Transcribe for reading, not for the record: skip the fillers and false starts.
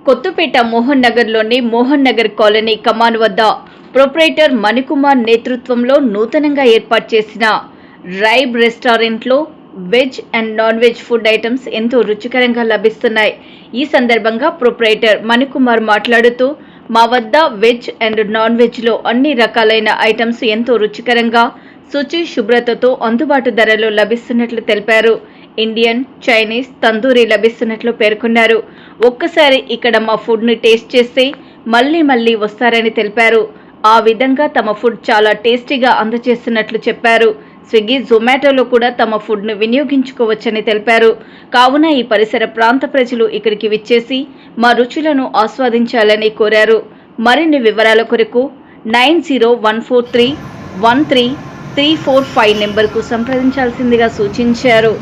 కొత్తపేట మోహన్ నగర్లోని మోహన్ నగర్ కాలనీ కమాన్ వద్ద ప్రొప్రైటర్ మణికుమార్ నేతృత్వంలో నూతనంగా ఏర్పాటు చేసిన రైబ్ రెస్టారెంట్లో veg and non veg food items ఎంతో రుచికరంగా లభిస్తున్నాయి. ఈ సందర్భంగా ప్రొప్రైటర్ మణికుమార్ మాట్లాడుతూ, మా వద్ద వెజ్ అండ్ నాన్ వెజ్లో అన్ని రకాలైన ఐటమ్స్ ఎంతో రుచికరంగా, శుచి శుభ్రతతో అందుబాటు ధరలో లభిస్తున్నట్లు తెలిపారు. ఇండియన్, చైనీస్, తందూరి లభిస్తున్నట్లు పేర్కొన్నారు. ఒక్కసారి ఇక్కడ మా ఫుడ్ని టేస్ట్ చేస్తే మళ్ళీ మళ్ళీ వస్తారని తెలిపారు. ఆ విధంగా తమ ఫుడ్ చాలా టేస్టీగా అందజేస్తున్నట్లు చెప్పారు. స్విగ్గీ, జొమాటోలో కూడా తమ ఫుడ్ను వినియోగించుకోవచ్చని తెలిపారు. కావున ఈ పరిసర ప్రాంత ప్రజలు ఇక్కడికి విచ్చేసి మా రుచులను ఆస్వాదించాలని కోరారు. మరిన్ని వివరాల కొరకు 9014313345 నెంబర్కు సంప్రదించాల్సిందిగా సూచించారు.